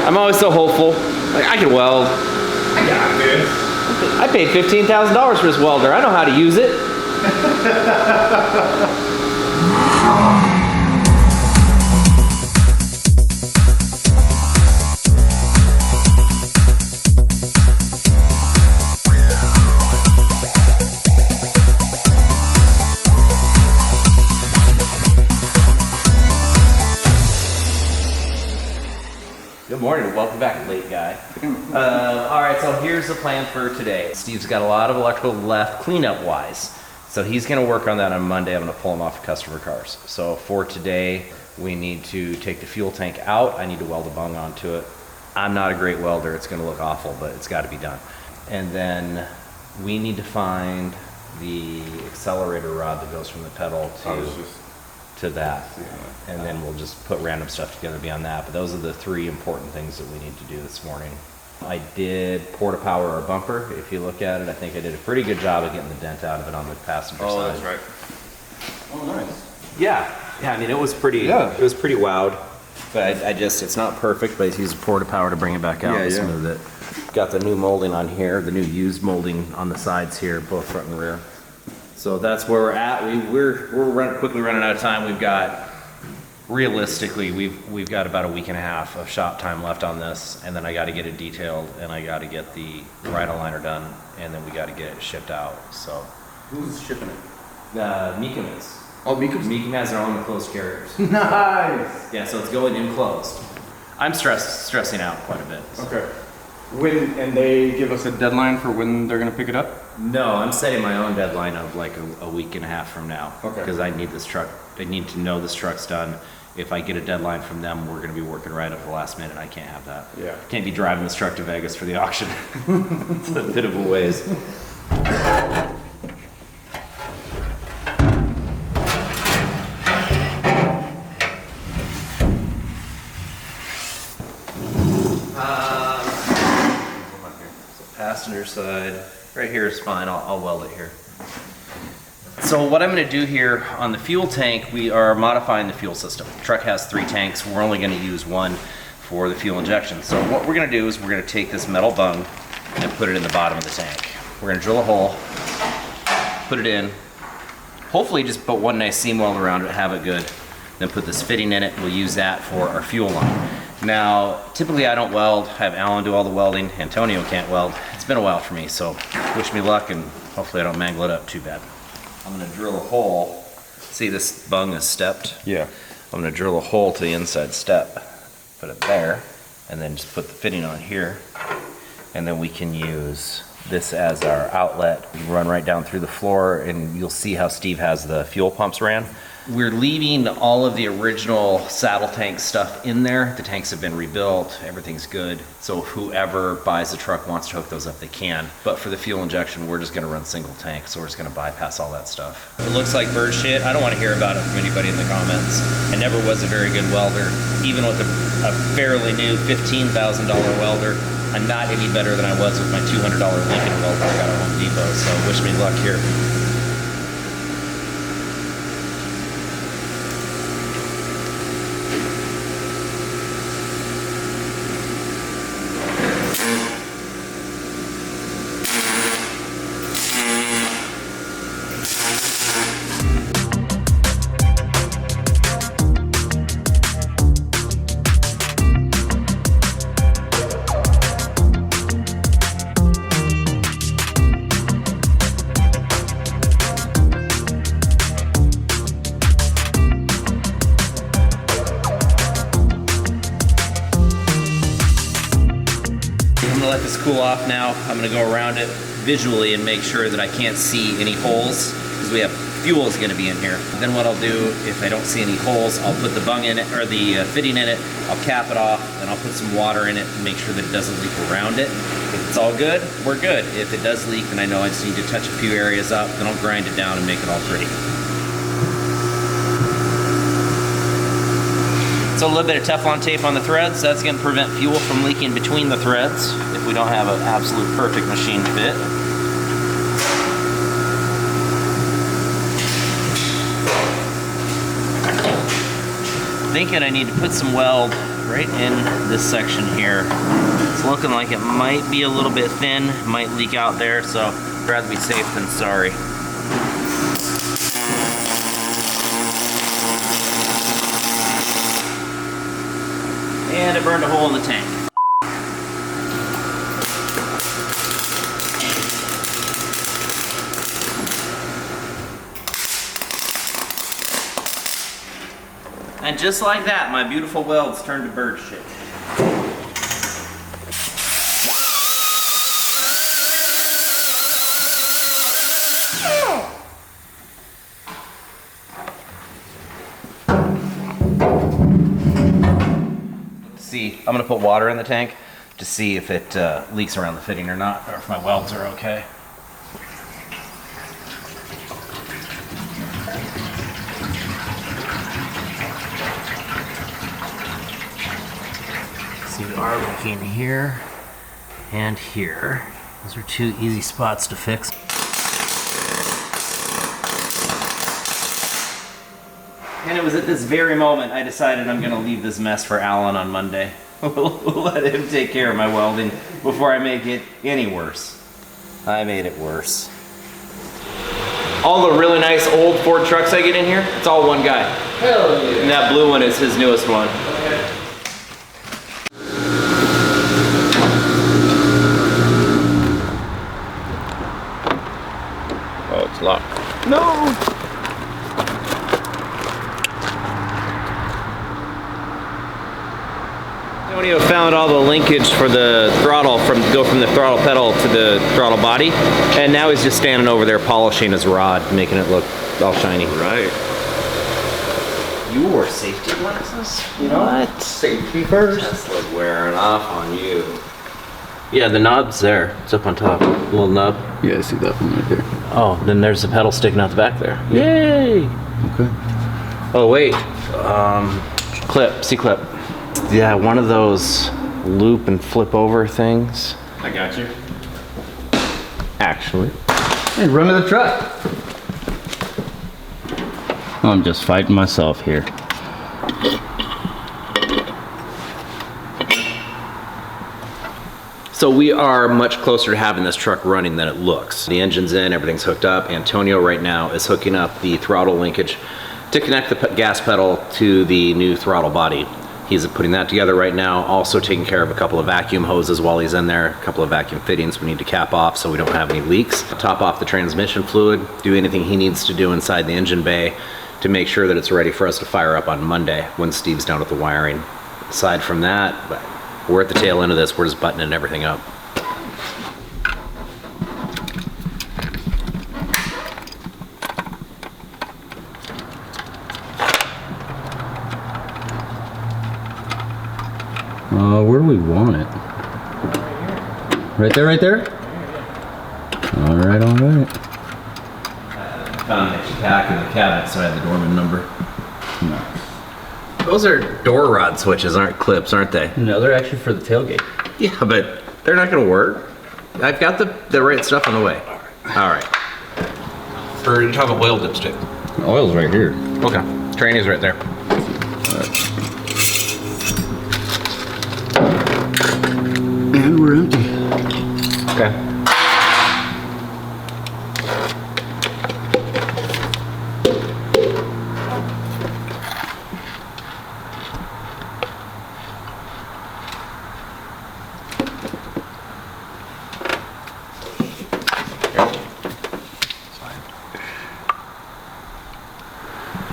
I'm always so hopeful. Like, I can weld. I got this. I paid $15,000 for this welder. I know how to use it. Good morning, welcome back, late guy. All right, so here's the plan for today. Steve's got a lot of electrical left cleanup wise. So he's gonna work on that on Monday. I'm gonna pull him off of customer cars. So for today, we need to take the fuel tank out. I need to weld a bung onto it. I'm not a great welder, it's gonna look awful, but it's gotta be done. And then we need to find the accelerator rod that goes from the pedal to that, and then we'll just put random stuff together beyond that. But those are the three important things that we need to do this morning. I did porta power our bumper. If you look at it, I think I did a pretty good job of getting the dent out of it on the passenger side. Oh, that's right. Oh, nice. Yeah, I mean, it was pretty wowed, but I just, it's not perfect, but I used porta power to bring it back out and smooth it. Got the new molding on here, the new used molding on the sides here, both front and rear. So that's where we're at. We're quickly running out of time. We've got, realistically, we've got about a week and a half of shop time left on this, and then I got to get it detailed, and I got to get the ride liner done, and then we got to get it shipped out. So who's shipping it? Mecum is. Oh, Mecum has their own enclosed carriers. Nice. Yeah, so it's going enclosed. I'm stressing out quite a bit. So. Okay. And they give us a deadline for when they're gonna pick it up? No, I'm setting my own deadline of like a week and a half from now. Okay. Because I need this truck, they need to know this truck's done. If I get a deadline from them, we're gonna be working right up to the last minute. I can't have that. Yeah. Can't be driving this truck to Vegas for the auction. It's a bit of a ways. Passenger side, right here is fine. I'll weld it here. So what I'm going to do here on the fuel tank, we are modifying the fuel system. The truck has 3 tanks. We're only going to use 1 for the fuel injection. So what we're going to do is we're going to take this metal bung and put it in the bottom of the tank. We're going to drill a hole, put it in, hopefully just put one nice seam weld around it, have it good. Then put this fitting in it. We'll use that for our fuel line. Now, typically I don't weld, I have Alan do all the welding. Antonio can't weld. It's been a while for me, so wish me luck and hopefully I don't mangle it up too bad. I'm gonna drill a hole. See, this bung is stepped? Yeah. I'm gonna drill a hole to the inside step, put it there, and then just put the fitting on here. And then we can use this as our outlet. We run right down through the floor and you'll see how Steve has the fuel pumps ran. We're leaving all of the original saddle tank stuff in there. The tanks have been rebuilt, everything's good. So whoever buys the truck wants to hook those up, they can. But for the fuel injection, we're just gonna run single tank, so we're just gonna bypass all that stuff. It looks like bird shit. I don't wanna hear about it from anybody in the comments. I never was a very good welder. Even with a fairly new $15,000 welder, I'm not any better than I was with my $200 Lincoln welder I got at Home Depot, so wish me luck here. Let this cool off now. I'm gonna go around it visually and make sure that I can't see any holes because we have fuel is gonna be in here. Then what I'll do, if I don't see any holes, I'll put the bung in it, or the fitting in it, I'll cap it off, and I'll put some water in it and make sure that it doesn't leak around it. If it's all good, we're good. If it does leak, then I know I just need to touch a few areas up, then I'll grind it down and make it all pretty. So a little bit of Teflon tape on the threads. That's going to prevent fuel from leaking between the threads if we don't have an absolute perfect machine fit. Thinking I need to put some weld right in this section here. It's looking like it might be a little bit thin, might leak out there, so I'd rather be safe than sorry. And it burned a hole in the tank. And just like that, my beautiful welds turned to bird shit. See, I'm gonna put water in the tank to see if it leaks around the fitting or not, or if my welds are okay. See, we are leaking here and here. Those are two easy spots to fix. And it was at this very moment I decided I'm gonna leave this mess for Alan on Monday. We'll let him take care of my welding before I make it any worse. I made it worse. All the really nice old Ford trucks I get in here, it's all one guy. Hell yeah. And that blue one is his newest one. Okay. Oh, it's locked. No! Antonio found all the linkage for the throttle go from the throttle pedal to the throttle body, and now he's just standing over there polishing his rod, making it look all shiny. Right. You wore safety glasses? You know what? Safety first. That's like wearing off on you. Yeah, the knob's there. It's up on top. Little knob. Yeah, I see that one right there. Oh, then there's the pedal sticking out the back there. Yay! Okay. Oh wait, clip, C-clip. Yeah, one of those loop and flip over things. I got you. Actually. Hey, run to the truck. I'm just fighting myself here. So we are much closer to having this truck running than it looks. The engine's in, everything's hooked up. Antonio right now is hooking up the throttle linkage to connect the gas pedal to the new throttle body. He's putting that together right now, also taking care of a couple of vacuum hoses while he's in there, a couple of vacuum fittings we need to cap off so we don't have any leaks. Top off the transmission fluid, do anything he needs to do inside the engine bay to make sure that it's ready for us to fire up on Monday when Steve's done with the wiring. Aside from that, we're at the tail end of this, we're just buttoning everything up. Where do we want it? Right there, right there? All right, all right. Found an extra pack in the cabinet, so I had the Dorman number. No. Those are door rod switches, aren't clips, aren't they? No, they're actually for the tailgate. Yeah, but they're not gonna work. I've got the right stuff on the way. All right. Or you have a oil dipstick. The oil's right here. Okay. Training's right there. And we're empty. Okay.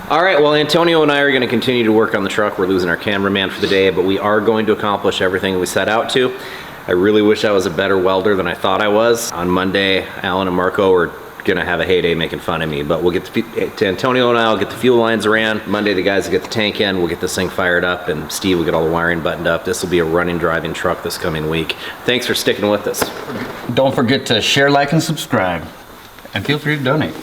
All right, well, Antonio and I are going to continue to work on the truck. We're losing our cameraman for the day, but we are going to accomplish everything we set out to. I really wish I was a better welder than I thought I was. On Monday, Alan and Marco are going to have a heyday making fun of me, but we'll get to Antonio and I will get the fuel lines around. Monday, the guys will get the tank in. We'll get this thing fired up, and Steve will get all the wiring buttoned up. This will be a running, driving truck this coming week. Thanks for sticking with us. Don't forget to share, like, and subscribe. And feel free to donate.